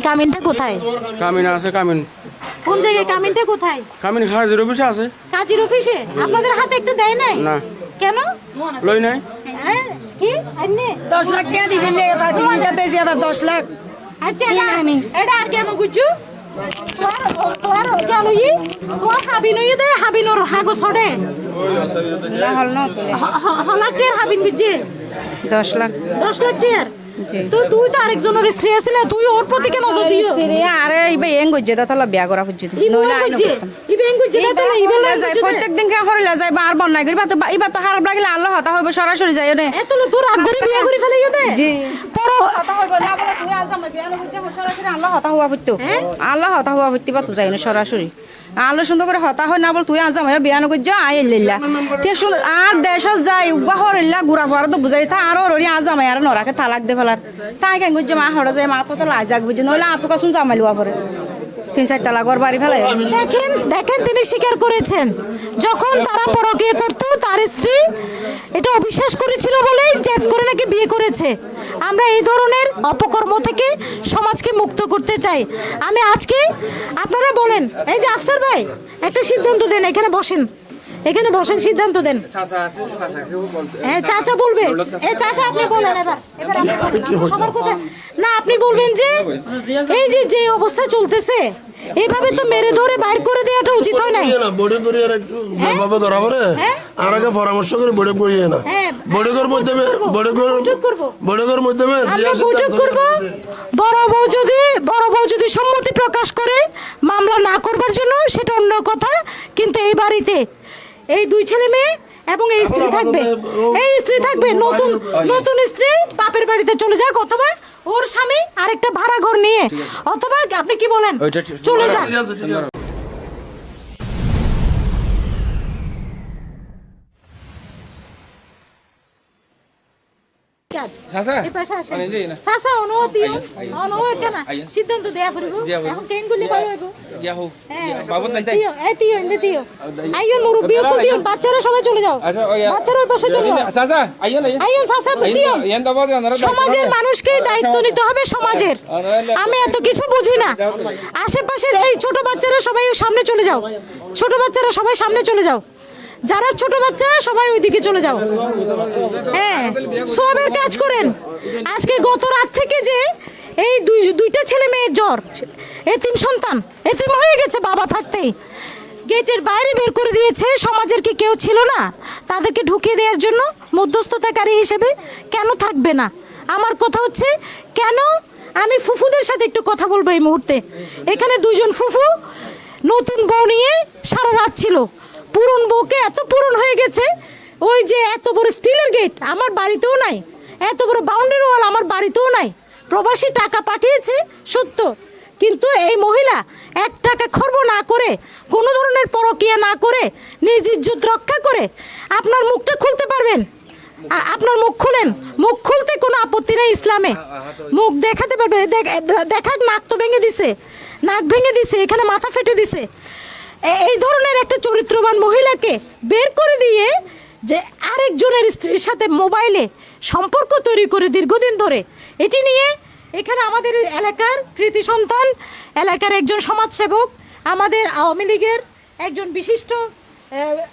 কামিনটা কোথায়? কামিন আছে কামিন। কোন জায়গায় কামিনটা কোথায়? কামিন কাজের অফিসে আছে। কাজের অফিসে আপনাদের হাতে একটা দেয় নাই? না। কেন? লই নাই। হ্যাঁ কি আইনে 10 লাখ টাকা দিবেন লে এটা বেশি আবার 10 লাখ। আচ্ছা এটা আর কেন গুজু? তোর জানোই তো হাবিন হই দে হাবিনর হাগো ছড়ে না হল না তো হলাকটের হাবিন গুজে 10 লাখ 10 লাখ টাকার। তো তুই তো আরেকজনের স্ত্রী আছিস, তুই ওর প্রতি কেন নজর দিও? স্ত্রী আরে ইবে এং গজ্জে তালা বিয়া করা হচ্ছে নইলে আইনো করতাম। ইবে এং গুজে না তাহলে ইবে যায় প্রত্যেক দিন কে হরলা যায় বার বন্যা করি বাত ইবা তো হারাপ লাগলে আল্লাহ হতা হইব সরাসরি যায় নে এত লো তোর আগ করে বিয়া করে ফেলাইও দে। জি পর হতা হইব না বলে তুই আজ আমি বিয়া গজ্জে সরাসরি আল্লাহ হতা হওয়া হইতো আল্লাহ হতা হওয়া হইতি বা তো যায় না সরাসরি আলো সুন্দর করে হতা হয় না বল তুই আজ আমি বিয়া গজ্জে আইলিল্লা তে শুন আর দেশ যায় উবা হরলা গুরা ফার তো বুঝাই তা আর ওরি আজ আমি আর নরাকে তালাক দে ফেলার তাই কেন গজ্জে মা হড়া যায় মা তো লাজ যাক বুঝি নইলে আতুকা শুন জামাইলুয়া পরে 3-4 তালাক ওর বাড়ি ফেলাই। দেখেন তিনি স্বীকার করেছেন যখন তারা পরকীয়া করত তার স্ত্রী এটা অবিশ্বাস করেছিল বলেই জেদ করে নাকি বিয়ে করেছে। আমরা এই ধরনের অপকর্ম থেকে সমাজকে মুক্ত করতে চাই। আমি আজকে আপনারা বলেন, এই যে আফসার ভাই একটা সিদ্ধান্ত দেন, এখানে বসেন, এখানে বসেন, সিদ্ধান্ত দেন। হ্যাঁ চাচা বলবে, এই চাচা আপনি বলেন এবার সবার কথা না, আপনি বলবেন যে এই যে যে অবস্থা চলতেছে এইভাবে তো মেরে ধরে বাইর করে দেওয়াটা উচিত হয় না। বড়ি করে আর একটু যেভাবে ধরা পড়ে আর আগে পরামর্শ করে বড়ি করিয়ে না বড়িগর মাধ্যমে বড়িগর মাধ্যমে বৈঠক করব। বড় বউ যদি সম্মতি প্রকাশ করে মামলা না করবার জন্য সেটা অন্য কথা, কিন্তু এই বাড়িতে এই দুই ছেলে মেয়ে এবং এই স্ত্রী থাকবে নতুন স্ত্রী বাপের বাড়িতে চলে যাক, অথবা ওর স্বামী আরেকটা ভাড়া ঘর নিয়ে, অথবা আপনি কি বলেন চলে যাক। সিদ্ধান্ত দেয়া পড়িব এখন কেন গুলি ভালো হইব আইও মুরব্বি তো দিও, বাচ্চারা সবাই চলে যাও, বাচ্চারা ওই পাশে চলে যাও। আইও চাচা দিও, সমাজের মানুষকে দায়িত্ব নিতে হবে সমাজের। আমি এত কিছু বুঝি না। আশেপাশের এই ছোট বাচ্চারা সবাই সামনে চলে যাও, ছোট বাচ্চারা সবাই সামনে চলে যাও, যারা ছোট বাচ্চা সবাই ওইদিকে চলে যাও। হ্যাঁ সবের কাজ করেন। আজকে গত রাত থেকে যে এই দুইটা ছেলে মেয়ের জ্বর, এতিম সন্তান এতিম হয়ে গেছে বাবা থাকতেই, গেটের বাইরে বের করে দিয়েছে। সমাজের কি কেউ ছিল না তাদেরকে ঢুকিয়ে দেওয়ার জন্য মধ্যস্থতাকারী হিসেবে? কেন থাকবে না? আমার কথা হচ্ছে কেন, আমি ফুফুদের সাথে একটু কথা বলবো এই মুহূর্তে। এখানে দুইজন ফুফু নতুন বউ নিয়ে সারা রাত ছিল, পুরন বউকে এত পুরন হয়ে গেছে, ওই যে এত বড় স্টিলের গেট আমার বাড়িতেও নাই, এত বড় বাউন্ডারি ওয়াল আমার বাড়িতেও নাই। প্রবাসী টাকা পাঠিয়েছে সত্য, কিন্তু এই মহিলা 1 টাকা খরচ না করে, কোনো ধরনের পরকীয়া না করে, নিজ ইজ্জত রক্ষা করে আপনার মুখটা খুলতে পারবেন। আপনার মুখ খুলেন, মুখ খুলতে কোনো আপত্তি নেই ইসলামে, মুখ দেখাতে পারবে। দেখাক নাক তো ভেঙে দিছে, নাক ভেঙে দিছে, এখানে মাথা ফেটে দিছে। এই ধরনের একটা চরিত্রবান মহিলাকে বের করে দিয়ে যে আরেকজনের স্ত্রীর সাথে মোবাইলে সম্পর্ক তৈরি করে দীর্ঘদিন ধরে, এটি নিয়ে এখানে আমাদের এলাকার কৃতি সন্তান, এলাকার একজন সমাজসেবক, আমাদের আওয়ামী লীগের একজন বিশিষ্ট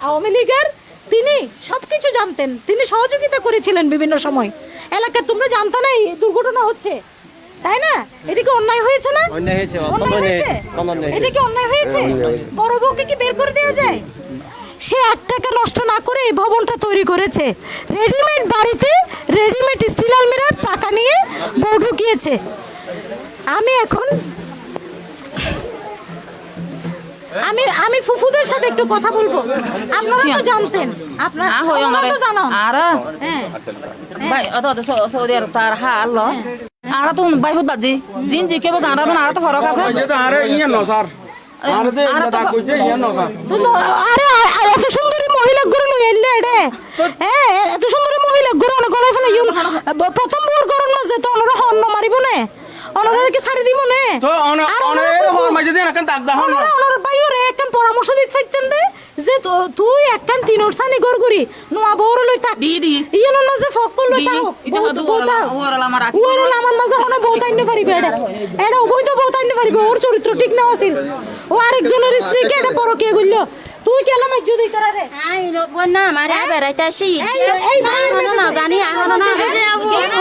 আওয়ামী লীগের, তিনি সব কিছু জানতেন, তিনি সহযোগিতা করেছিলেন বিভিন্ন সময়। এলাকার তোমরা জানতে না এই দুর্ঘটনা হচ্ছে, তাই না? এটা কি অন্যায় হয়েছে না? অন্যায় হয়েছে। এটা কি অন্যায় হয়েছে? বড় বউকে কি বের করে দেওয়া যায়? সে 1 টাকা নষ্ট না করে এই ভবনটা তৈরি করেছে, রেডিমেড বাড়িতে রেডিমেড স্টিল আলমিরার টাকা নিয়ে বউ ঢুকিয়েছে। আমি ফুফুদের সাথে একটু কথা বলবো। আপনারা তো জানতেন, আপনারা তো জানো ভাই অত সৌদি আরব তার হাল আর তো ভাই হুদ বাজি জিন জি কেবো গাঁরা মানে আর তো ফরক আছে আরে ইয়া ন স্যার আরে দে দাদা কইতে ইয়া ন স্যার আরে এত সুন্দরী মহিলা গুলো এলে রে, হ্যাঁ এত সুন্দরী মহিলা গুলো না গলায় ফেলে প্রথম বউর গরম মাঝে তো ওনারা হন্ন মারিব না, ওনারা কি ছাড়ি দিব না? তো অনার হর মাঝে দেন কেন দাগ দাও না, ওনার বাইরে একদম পরামর্শ দিতে পারতেন দে যে তুই একখান টিনোর সানি গর করি নোয়া বউর লই থাক ইয়েলো না যে ফক লই থাক ওরা আমার মাঝে হনে বউ তাইনে পারিবে এটা অবৈধ বউ তাইনে পারিবে ওর চরিত্র ঠিক না আছিল ও আরেকজনের স্ত্রীকে এটা পরকিয়া কইলো তুই কেলা মাইজু দিই করা রে আই বন্না আমার বেড়াইতে আসি না জানি এখন না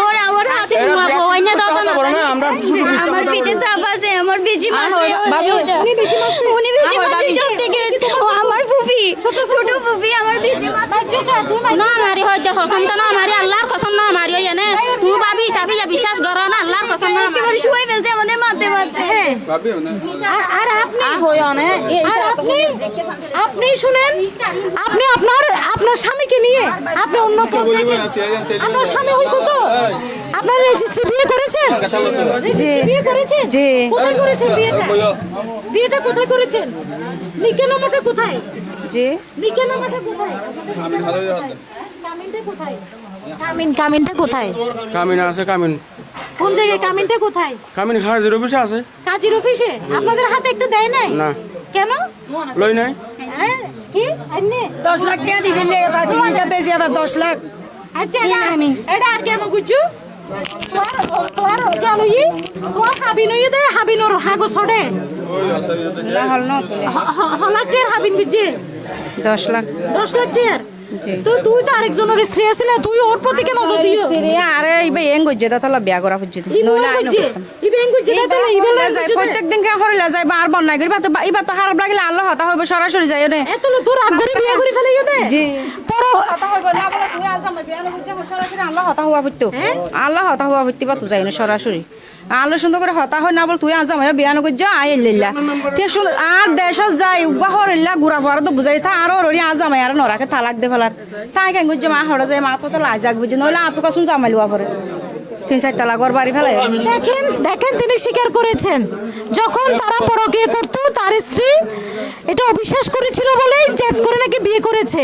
ওর আমার হাতে বইনা দাও না আমরা আমার পিঠে চাপ আছে আমার বেশি মারছে উনি বেশি মারছে উনি বেশি মারছে সব থেকে ও আমার ফুফি ছোট ফুফি আমার বেশি মাইজু কা তুই মাইজু না মারি হইতে কসম তো না মারি আল্লাহর কসম না মারি এনে তুই ভাবি সাফিয়া বিশ্বাস করো না আল্লাহর কসম না একেবারে শুয়ে ফেলছে আমাদের মারতে আর আপনি হই অনে আর আপনি শুনেন আপনি আপনার স্বামীকে নিয়ে আপনি অন্য পথ দেখেন আপনার স্বামী হইছে তো আপনার রেজিস্ট্রি বিয়ে করেছেন রেজিস্ট্রি বিয়ে করেছেন জি। কোথায় করেছেন বিয়েটা কোথায় করেছেন নিকেনামাটা কোথায় জি নিকেনামাটা কোথায় কামিনটা কোথায় কামিনটা কোথায় কামিন আছে কামিন কোন জায়গায় কামিনটা কোথায় কামিন খাজের অফিসে আছে কাজীর অফিসে আপনাদের হাতে একটা দেয় নাই না। কেন লই নাই হ্যাঁ কি আইনে 10 লাখ টাকা দিবেন লে এটা বেশি আবার 10 লাখ আচ্ছা এটা আর কেন গুজু তোমার কেন তোমার হাবিন দে হাবিনর হাগো ছড়ে না হল না হলাকের হাবিন বুঝে 10 লাখ 10 লাখ টিয়ার তো তুই তো আরেকজনের স্ত্রী আছিল তুই ওর প্রতি কেন নজর দিও স্ত্রী আরে ইবে এং গজ্জে তাহলে বিয়া করা হচ্ছে নইলে আইনো ইবে এঙ্গু যেটা তো ইবে যায় প্রত্যেকদিন কে হরিলা যায় বার বন্যা করি বাত ইবা তো হারাপ লাগলে আল্লাহ হতা হইব সরাসরি যায় নে এত তোর আগ্রহ বিয়ে করে ফেলে দে জি পড়ো হতা হইব না বলে তুই আজ আমি বিয়া করতে সরাসরি আল্লাহ হতা হওয়া হইতো আল্লাহ হতা হওয়া হইতে বা তুই যায় না সরাসরি আল্লাহ সুন্দর করে হতা হয় না বল তুই আজ আমি বিয়া করতে যা আই লিল্লা তে শুন আর দেশ যায় উবা হরিলা গুড়া ফরা তো বুঝাই তা আর ওরি আজ আমি আর নরাকে তালাক দে ফেলার তাই কেন গুজ মা হড়া যায় মা তো লাই যাক বুঝি নইলে আতো কাসুন জামাইলুয়া পরে 3-4 তালাক ওর বাড়ি ফেলাই দেখেন তিনি স্বীকার করেছেন যখন তারা পরকীয়া করতো তার স্ত্রী এটা অবিশ্বাস করেছিল বলেই জেদ করে নাকি বিয়ে করেছে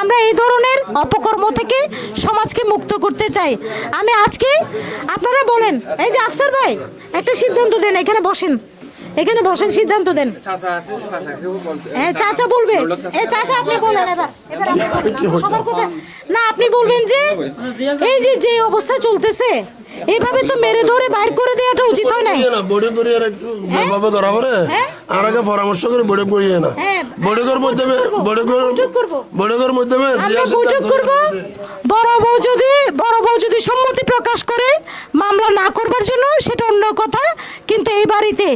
আমরা এই ধরনের অপকর্ম থেকে সমাজকে মুক্ত করতে চাই আমি আজকে আপনারা বলেন এই যে আফসার ভাই একটা সিদ্ধান্ত দেন এখানে বসেন সিদ্ধান্ত দেন চাচা বলবে চাচা আপনি বলেন এবার সবার কথা না আপনি বলবেন যে এই যে অবস্থা চলতেছে এইভাবে তো মেরে ধরে বাইর করে দেওয়াটা উচিত হয় নাই বডি করিয়ে একটু যেভাবে ধরা পড়ে আর আগে পরামর্শ করে বডি করিয়ে না বডিগর মাধ্যমে বডিগর মাধ্যমে আমরা বৈঠক করব বড় বউ যদি সম্মতি প্রকাশ করে মামলা না করবার জন্য সেটা অন্য কথা কিন্তু এই বাড়িতে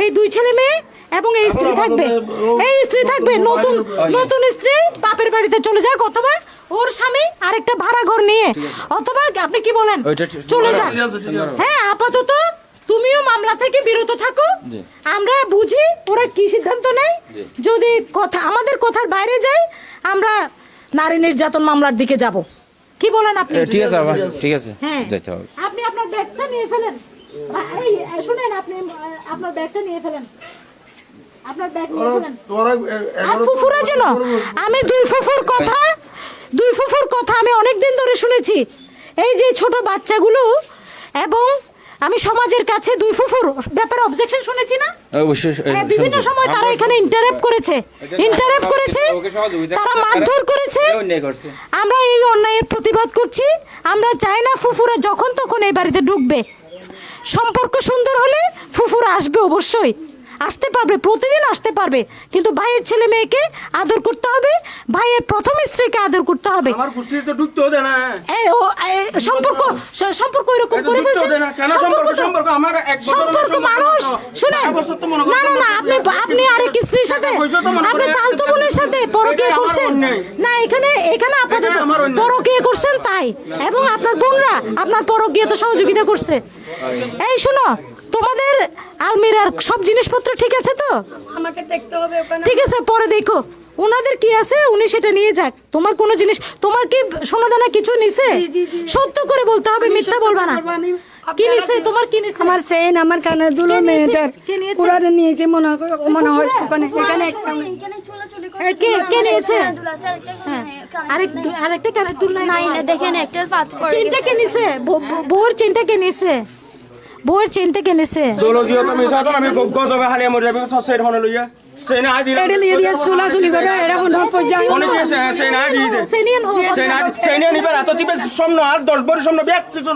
এই দুই ছেলে মেয়ে এবং এই স্ত্রী থাকবে নতুন স্ত্রী বাপের বাড়িতে চলে যাক অথবা ওর স্বামী আরেকটা ভাড়া ঘর নিয়ে অথবা আপনি কি বলেন চলে যাক হ্যাঁ আপাতত তুমিও মামলা থেকে বিরত থাকো আমরা বুঝি ওরা কি সিদ্ধান্ত নেয় যদি আমাদের কথার বাইরে যায় আমরা নারী নির্যাতন মামলার দিকে যাব কি বলেন আপনি ঠিক আছে হ্যাঁ যেতে হবে আপনি আপনার ব্যাগটা নিয়ে ফেলেন এই শুনেন আপনি আপনার ব্যাগটা নিয়ে ফেলেন আপনার ব্যাগ নিয়ে ফেলেন আর ফুফুরা যেন আমি দুই ফুফুর কথা আমি অনেক দিন ধরে শুনেছি এই যে ছোট বাচ্চাগুলো এবং আমি সমাজের কাছে দুই ফুফুর ব্যাপারে অবজেকশন শুনেছি না অবশ্যই বিভিন্ন সময় তারা এখানে ইন্টারাপ্ট করেছে তারা মারধর করেছে আমরা এই অন্যায়ের প্রতিবাদ করছি আমরা চাই না ফুফুরা যখন তখন এই বাড়িতে ঢুকবে সম্পর্ক সুন্দর হলে ফুফুরা আসবে অবশ্যই আসতে পারবে প্রতিদিন আসতে পারবে কিন্তু ভাইয়ের ছেলে মেয়েকে আদর করতে হবে ভাইয়ের প্রথম স্ত্রীকে আদর করতে হবে আমার কুস্তি তো ঢুকতে দে না সম্পর্ক এরকম করে ফেলছে কেন সম্পর্ক আমার এক বছর সম্পর্ক মানুষ শুনে না আপনি আরেক স্ত্রীর সাথে আপনি তালতো বোনের সাথে পরকীয়া করছেন না এখানে আপাতত পরকীয়া করছেন তাই এবং আপনার বোনরা আপনার পরকীয়াতে সহযোগিতা করছে এই শুনো তোমাদের আলমিরার সব জিনিসপত্র ঠিক আছে তো আমাকে দেখতে হবে ওখানে ঠিক আছে পরে দেখো ওনাদের কি আছে উনি সেটা নিয়ে যাক তোমার কোনো জিনিস তোমার কি সোনাদানা কিছু নিছে সত্য করে বলতে হবে মিথ্যা বলবা না কি নিছে তোমার কি নিছে আমার চেইন আমার কানের দুলো মেয়েটার কুড়ারে নিয়েছে মনে হয় ওখানে এখানে একটা কে নিয়েছে আরেকটা কানের দুল নাই দেখেন একটার পাত করে চেনটা কে নিছে বউর চেনটা কে নিছে বউয়ের চেনটা কে নিছে চলো জিও তো মিছা তো আমি গজবে হালিয়া মরে যাবে সসের হনে লইয়া সেই না দিলে এটা নিয়ে দিয়ে চুলাচুলি করে এটা হন্ড পর্যায়ে অনেক সেই না দিয়ে দে সেনিয়ন হোক সেই না নিবার এত টিপে সামনে আর 10 বছর সামনে ব্যাগ কিছু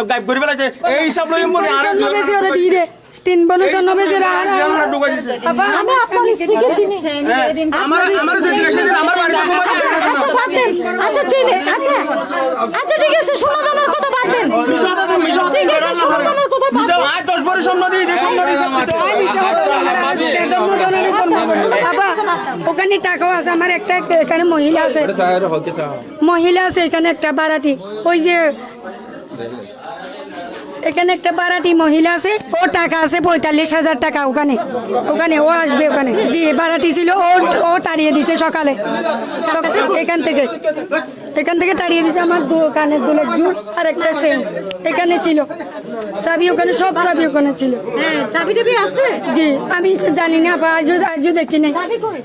গাইব করে ফেলাছে এই হিসাব লই মনে আর বেশি ওরা দিয়ে দে 3 বছর স্বর্ণ বেশি আর আমরা ঢুকাই দিছে বাবা আমি আপনার স্ত্রীকে চিনি আমার যে জিজ্ঞাসা দিন আমার বাড়িতে ঘুমাই আচ্ছা বাদ দেন আচ্ছা চিনি আচ্ছা আচ্ছা ঠিক আছে সোনাদানার কথা বাদ দেন ঠিক আছে সোনাদানার কথা বাদ দেন আর 10 বছর সামনে দিয়ে দে সামনে বাবা ওখানে টাকাও আছে আমার একটা এখানে মহিলা আছে মহিলা আছে এখানে একটা বারাটি ওই যে এখানে একটা বারাটি মহিলা আছে ও টাকা আছে 45,000 টাকা ওখানে ওখানে ও আসবে ওখানে জি বারাটি ছিল ও তাড়িয়ে দিছে সকালে এখান থেকে তাড়িয়ে দিছে আমার দোকানের দুলের জুট আর একটা সেল এখানে ছিল চাবি ওখানে সব চাবি ওখানে ছিল হ্যাঁ চাবি টাবি আছে জি আমি জানি না বা আজও দেখি নাই চাবি কই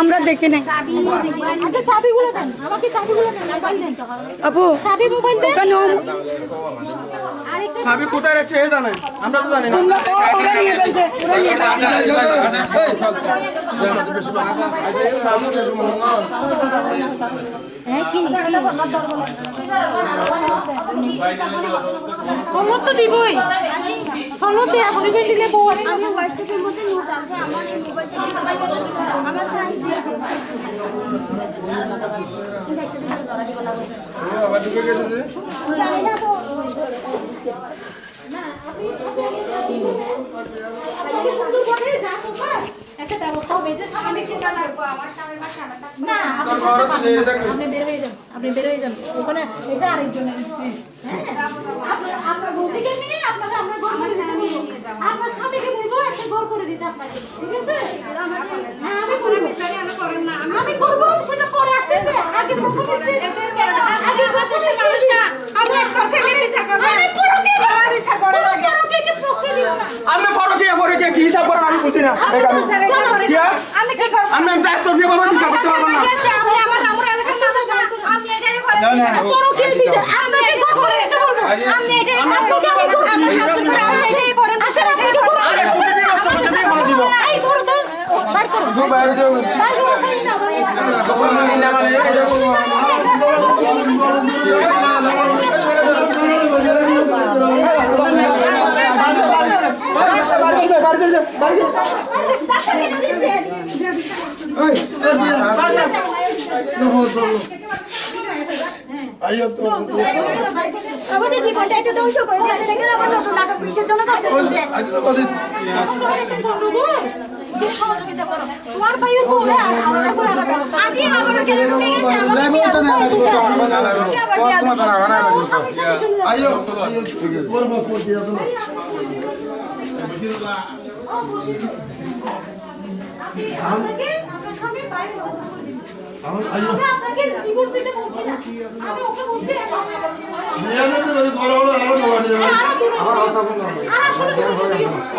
আমরা দেখি নাই আচ্ছা চাবিগুলো দেন আমাকে চাবিগুলো দেন মোবাইল দেন আপু চাবি মোবাইল দেন ওখানে আরেকটা সাবি কোথায় আছে এ জানে আমরা তো জানি না ওরা নিয়ে ফেলছে ওরা নিয়ে ফলো তো দিবই ফলো দেয়া পরিবে দিলে বউ আছে আমি হোয়াটসঅ্যাপের মধ্যে নোট আছে আমার এই মোবাইলটা আমার সাইজ একটা ব্যবস্থা হবে এটা সামাজিক সেবা না আমার স্বামী বা স্বামী না আপনি বের হয়ে যান আপনি বের হয়ে যান ওখানে এটা আরেকজনের স্ত্রী হ্যাঁ আপনার বৌদিকে নিয়ে আপনাকে আমরা ঘর করে দিতে বলবো আপনার স্বামীকে বলবো একটা ঘর করে দিতে আপনাকে ঠিক আছে হ্যাঁ আমি বলবো আমি করবো সেটা পরে আসতেছে আগে প্রথম স্ত্রী আগে বাতাসের মানুষ না আমি একবার ফেলে বিচার করবো আমি পুরো কে বিচার করবো কি প্রশ্ন দিও না আমি ফরকে কি হিসাব করেন আমি বুঝি না আমি কি করব আমি দায়িত্ব দিয়ে বাবা হিসাব করতে পারবো না আমি আমার নামর এলাকার মানুষ না আমি এটাই করে বড় কি বিচার আমরা কি করে দিতে বলবো আমি এটাই আমি হাত ধরে আমি এটাই করেন আসলে আপনি কি করেন আরে পুরো নষ্ট করতে দিয়ে বলে দিব এই ধরো তো বার করো বার করো সেই না আমাদের জীবনটা একটু ধ্বংস করে দিয়েছে দেখেন আবার নতুন নাটক কিসের জন্য করতেছে তোমার ভাইও বলে আলাদা করে আলাদা ব্যবস্থা আজকে আবার কেন ঢুকে গেছে আপনাকে আপনার স্বামী বাইরে ব্যবস্থা করে দিবেন আমরা আপনাকে ডিভোর্স দিতে বলছি না আমি ওকে বলছি আর আসলে দিতে দিও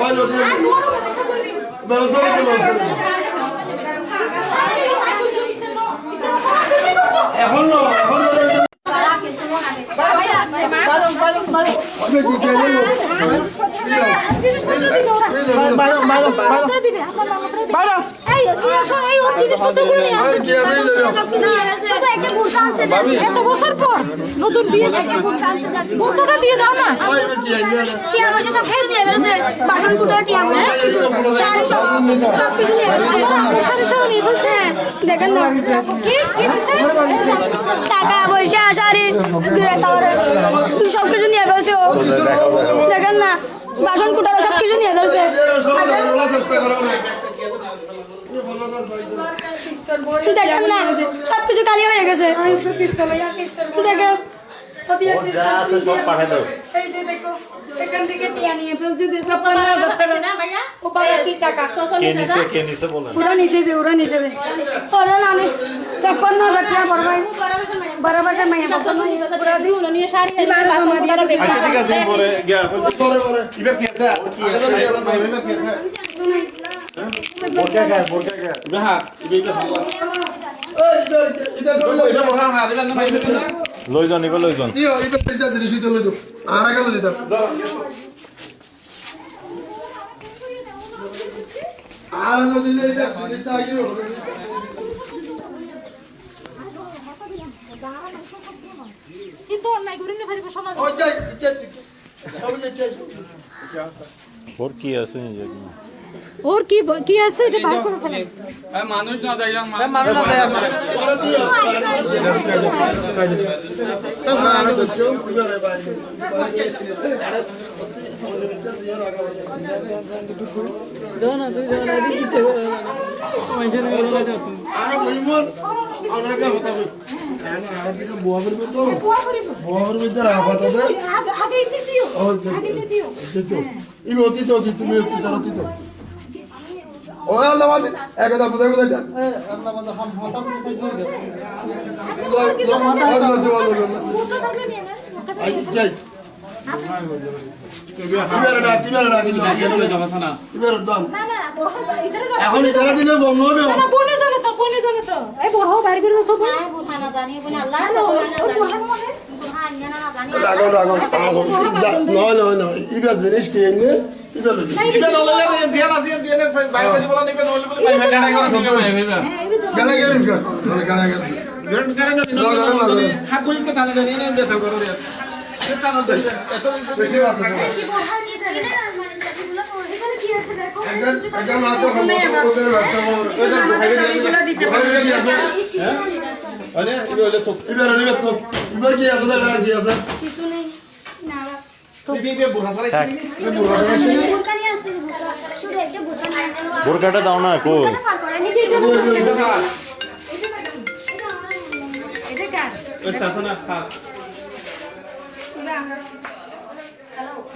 আর বড় ব্যবস্থা করে দিও এখন জিনিসপত্র দিবে ওরা দিবে আপনার মামারা দিবে এই তুই আসো এই ওর জিনিসপত্রগুলো নিয়ে আসো শুধু একটা বুড়কা আনছে এত বছর পর নতুন বিয়ে একটা বুড়কা আনছে বুড়কাটা দিয়ে দাও না টিয়া মজা সব কিছু নিয়ে ফেলেছে বাসন কুটার টিয়া মজা শাড়ি সব কিছু নিয়ে ফেলেছে শাড়ি সব নিয়ে ফেলছে দেখেন না কি দিছে টাকা পয়সা শাড়ি সব কিছু নিয়ে ফেলছে ও দেখেন না বাসন কুটার সব কিছু নিয়ে ফেলছে দেখেন না সব কিছু খালি হয়ে গেছে দেখেন এখান থেকে টিয়া নিয়ে ফেলছে 56,000 টাকা ও বাবা কি টাকা ওরা নিচে দে ওরা নামে 56,000 টাকা বড় বড় বাসা মাইয়া আচ্ছা ঠিক আছে পরে গিয়া এবার কি আছে বোরকা গা হ্যাঁ এটা লইজন এবার লইজন আর গেল দিতাম আর যদি এটা জিনিসটা আগে কিন্তু অন্যায় করি না পারিব সমাজ ওই যাই সব লিখে ওর কি আছে ওর কি আছে এটা বাইর করে ফেলেন মানুষ না যাই আরে বইমন আনাকে হতা বই আর দিকে বুয়া করব তো বুয়া করব তো রাফাত দে আগে দিও ও দিও দিতো ইবে অতি তো তুমি অতি তো অতি তো ও আল্লাহ বাদ একদা বুঝাই বুঝাই যা আল্লাহ বাদ হাম হতা আই যাই ইবের না কিলো ইবের দাম না না বড় ইধারে যা এখন ইধারে দিলে গম হবে না বনে যাবে তো এই বড় বাইর করে সব বুঝানা জানি বলে আল্লাহ রাগন রাগন নয় ইবের জিনিস কি এনে ইবের গানা গেল গানা গেল বেশি বাত একদম রাত ওদের ব্যবসা ইবের নিবে তো ইবের কি আছে না কি আছে কিছু নেই না বোরকাটা দাও না কো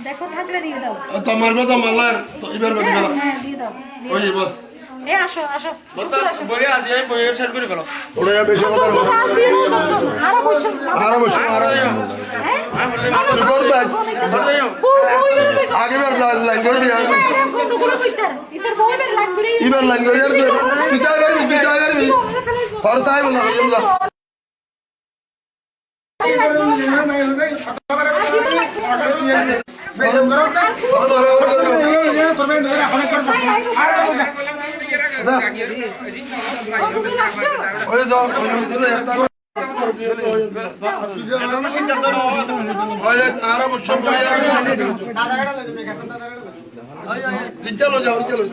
দেখো থাকলে দিয়ে দাও তোমার কথা মাল্লার তো ইবের কথা বলা হ্যাঁ দিয়ে দাও ওই বস এই আসো বড় আজ এই বইয়ের শেয়ার করে ফেলো ওরে বেশি কথা বলো আরো বসো আর কি করতাস আগে বের লাইন করে দিয়া ইবের লাইন করে আর পিতা করবি তোর তাই বলা হইলা ওই যাও আরব চলো যাও চলো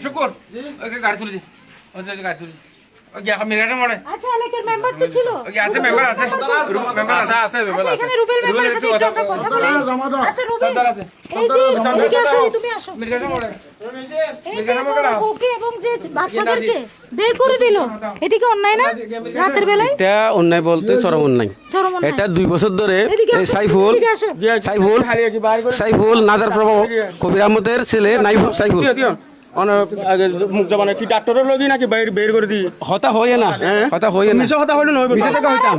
শুকুর গাড়ি তুলে দি গাড়ি তুলে মেয়েটা মরে আচ্ছা এলাকার মেম্বার তো ছিল আছে মেম্বার আছে মেম্বার আছে এখানে রুবেল মেম্বারের সাথে একটু আমরা কথা বলি আচ্ছা রুবেল এই যে এদিকে আসো তুমি আসো মেয়েটা মরে এই যে ওকে এবং যে বাচ্চাদেরকে বের করে দিল এটা কি অন্যায় না রাতের বেলায় এটা অন্যায় বলতে চরম অন্যায় চরম অন্যায়। এটা 2 বছর ধরে এদিকে এই আসো, সাইফুল এদিকে আসো। সাইফুল নাদার প্রভাব কবির আহমদের ছেলে সাইফুল মুখ জবানে কি ডাক্তারের লগি নাকি বের করে দি হতা হয়ে না হতা হয়ে না মিছে কথা হইলো নয় মিছে টাকা হইতাম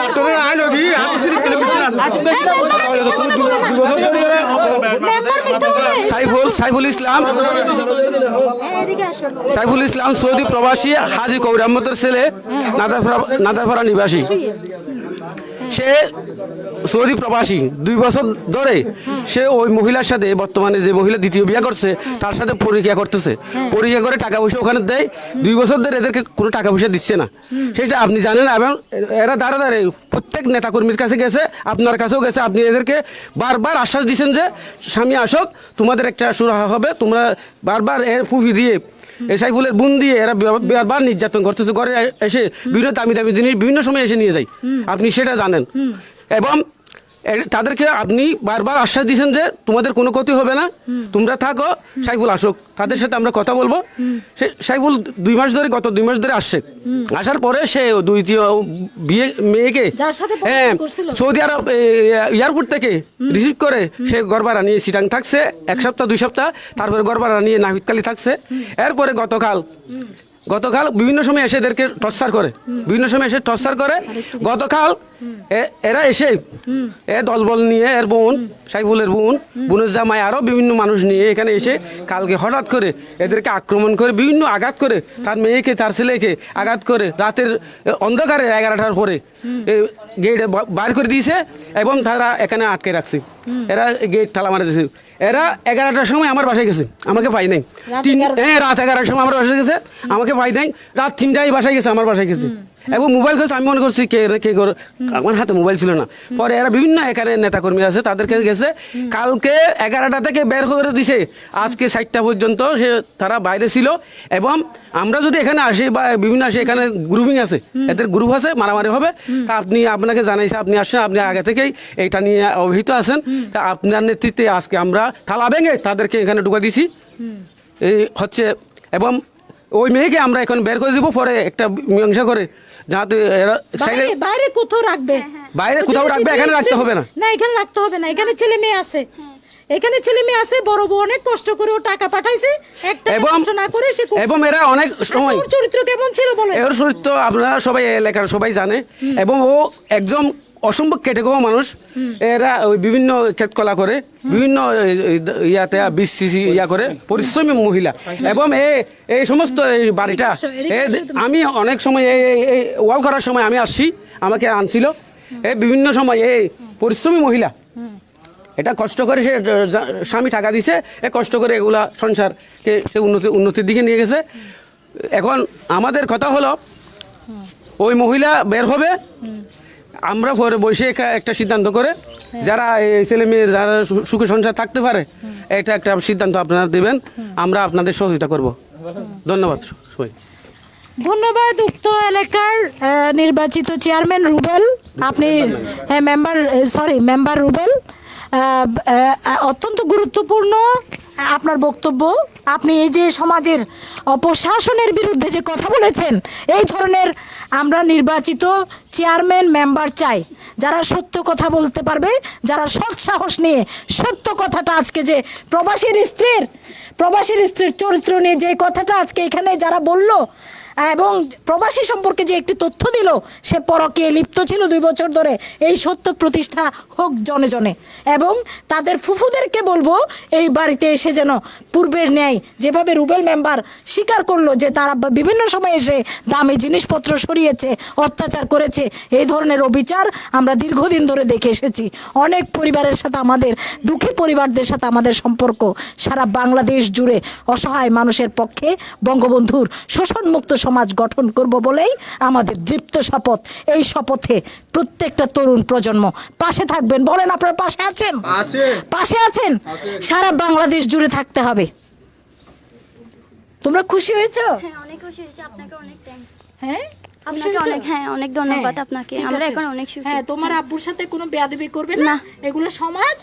ডাক্তারের আই লগি আর কিছু সাইফুল ইসলাম সৌদি প্রবাসী হাজি কবির আহমদের ছেলে নাদারপাড়া নিবাসী সে সৌদি প্রবাসী 2 বছর ধরে সে ওই মহিলার সাথে বর্তমানে যে মহিলা দ্বিতীয় বিয়ে করছে তার সাথে পরীক্ষা করতেছে পরীক্ষা করে টাকা পয়সা ওখানে দেয় 2 বছর ধরে এদেরকে কোনো টাকা পয়সা দিচ্ছে না সেটা আপনি জানেন এবং এরা দাঁড়া দাঁড়ে প্রত্যেক নেতাকর্মীর কাছে গেছে আপনার কাছেও গেছে আপনি এদেরকে বারবার আশ্বাস দিচ্ছেন যে স্বামী আসক তোমাদের একটা সুরাহা হবে তোমরা বারবার এর ফুফি দিয়ে এই সাইফুলের বোন দিয়ে এরা বারবার নির্যাতন করতেছে ঘরে এসে বিভিন্ন দামি দামি জিনিস বিভিন্ন সময় এসে নিয়ে যায় আপনি সেটা জানেন এবং তাদেরকে আপনি বারবার আশ্বাস দিয়েছেন যে তোমাদের কোনো ক্ষতি হবে না তোমরা থাকো সাইফুল আসুক তাদের সাথে আমরা কথা বলবো সাইফুল 2 মাস ধরে গত 2 মাস ধরে আসছে আসার পরে সে দ্বিতীয় বিয়ে মেয়েকে হ্যাঁ সৌদি আরব এয়ারপোর্ট থেকে রিসিভ করে সে গড়বাড়া নিয়ে সিটাং থাকছে 1 সপ্তাহ 2 সপ্তাহ তারপরে গড়বাড়া নিয়ে নাহিদকালি থাকছে এরপরে গতকাল বিভিন্ন সময় এসে এদেরকে টর্চার করে গতকাল এরা এসে দলবল নিয়ে এর বোন সাইফুলের বোনের জামাই আরও বিভিন্ন মানুষ নিয়ে এখানে এসে কালকে হঠাৎ করে এদেরকে আক্রমণ করে বিভিন্ন আঘাত করে তার মেয়েকে তার ছেলেকে আঘাত করে রাতের অন্ধকারে 11টার পরে গেট বার করে দিয়েছে এবং তারা এখানে আটকে রাখছে। এরা গেট তালা মারা দিয়েছে। এরা 11টার সময় আমার বাসায় গেছে, আমাকে পাই নাই। রাত 11টার সময় আমার বাসায় গেছে, আমাকে পাই নাই। রাত 3টায় বাসায় গেছে, আমার বাসায় গেছে এবং মোবাইল করছে। আমি মনে করছি কে আমার হাতে মোবাইল ছিল না। পরে এরা বিভিন্ন এখানে নেতাকর্মী আছে, তাদেরকে গেছে কালকে 11টা থেকে বের করে দিছে, আজকে 4টা পর্যন্ত তারা বাইরে ছিল। এবং আমরা যদি এখানে আসি বা বিভিন্ন আসি, এখানে গ্রুপিং আছে, এদের গ্রুপ আছে, মারামারি হবে। তা আপনাকে জানাইছে, আপনি আসছেন, আপনি আগে থেকেই এইটা নিয়ে অবহিত আছেন। তা আপনার নেতৃত্বে আজকে আমরা থালা ভেঙে তাদেরকে এখানে ঢুকা দিছি। এই হচ্ছে এবং ওই মেয়েকে আমরা এখন বের করে দিব, পরে একটা মীমাংসা করে যাতে এরা বাইরে কোথাও রাখবে, বাইরে কোথাও রাখবে, এখানে রাখতে হবে না। না এখানে রাখতে হবে না, এখানে ছেলে মেয়ে আছে, এখানে ছেলে মেয়ে আছে, বড় বউ অনেক কষ্ট করে ও টাকা পাঠাইছে, একটা কষ্ট না করে সে এবং এরা অনেক সময় ওর চরিত্র কেমন ছিল বলেন? এর চরিত্র আপনারা সবাই এলাকার সবাই জানে এবং ও একজন অসম্ভব কেটে খাওয়া মানুষ। এরা ওই বিভিন্ন ক্ষেত কলা করে, বিভিন্ন ইয়াতে বিসিসি ইয়া করে, পরিশ্রমী মহিলা। এবং এই সমস্ত এই বাড়িটা আমি অনেক সময় এই ওয়াল করার সময় আমি আসছি, আমাকে আনছিল। এই বিভিন্ন সময় এই পরিশ্রমী মহিলা এটা কষ্ট করে সে স্বামী টাকা দিছে, কষ্ট করে এগুলা সংসারকে সে উন্নতির দিকে নিয়ে গেছে। এখন আমাদের কথা হলো ওই মহিলা বের হবে, আমরা পরে বসে একটা সিদ্ধান্ত করে যারা এই ছেলে মেয়ের যারা সুখে সংসার থাকতে পারে এটা একটা সিদ্ধান্ত আপনারা দেবেন, আমরা আপনাদের সহযোগিতা করব। ধন্যবাদ সবাই। ধন্যবাদ। উক্ত এলাকার নির্বাচিত চেয়ারম্যান রুবেল, আপনি মেম্বার রুবেল, অত্যন্ত গুরুত্বপূর্ণ আপনার বক্তব্য। আপনি এই যে সমাজের অপশাসনের বিরুদ্ধে যে কথা বলেছেন, এই ধরনের আমরা নির্বাচিত চেয়ারম্যান মেম্বার চাই, যারা সত্য কথা বলতে পারবে, যারা সৎ সাহস নিয়ে সত্য কথাটা আজকে যে প্রবাসীর স্ত্রীর চরিত্র নিয়ে যে কথাটা আজকে এখানে যারা বলল এবং প্রবাসী সম্পর্কে যে একটি তথ্য দিল, সে পরকে লিপ্ত ছিল 2 বছর ধরে, এই সত্য প্রতিষ্ঠা হোক জনে জনে। এবং তাদের ফুফুদেরকে বলবো এই বাড়িতে এসে যেন পূর্বের ন্যায়, যেভাবে রুবেল মেম্বার স্বীকার করলো যে তারা বিভিন্ন সময় এসে দামি জিনিসপত্র সরিয়েছে, অত্যাচার করেছে, এই ধরনের অবিচার আমরা দীর্ঘদিন ধরে দেখে এসেছি। অনেক পরিবারের সাথে, আমাদের দুঃখী পরিবারদের সাথে আমাদের সম্পর্ক সারা বাংলাদেশ জুড়ে অসহায় মানুষের পক্ষে বঙ্গবন্ধুর শোষণমুক্ত সমাজ গঠন করব বলেই আমাদের দীপ্ত শপথ। এই শপথে প্রত্যেকটা তরুণ প্রজন্ম পাশে থাকবেন। বলেন, আপনারা পাশে আছেন? পাশে আছেন? সারা বাংলাদেশ জুড়ে থাকতে হবে। তোমরা খুশি হয়েছো? হ্যাঁ, অনেক খুশি হয়েছে। আপনাকে অনেক থ্যাঙ্কস। হ্যাঁ, আপনাকে অনেক অনেক ধন্যবাদ আপনাকে। আমরা এখন অনেক সুখী। হ্যাঁ, তোমার আব্বুর সাথে কোনো বেয়াদবি করবে না, এগুলো সমাজ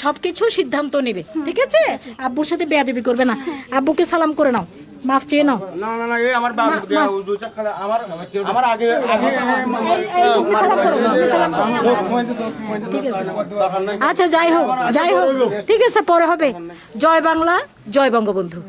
সবকিছু সিদ্ধান্ত নেবে, ঠিক আছে? আব্বুর সাথে বেয়াদবি করবে না। আব্বুকে সালাম করে নাও, মাফ চেয়ে নাও। না এই আমার বাবা আমার আগে ঠিক আছে, আচ্ছা যাই হোক, ঠিক আছে, পরে হবে। জয় বাংলা, জয় বঙ্গবন্ধু।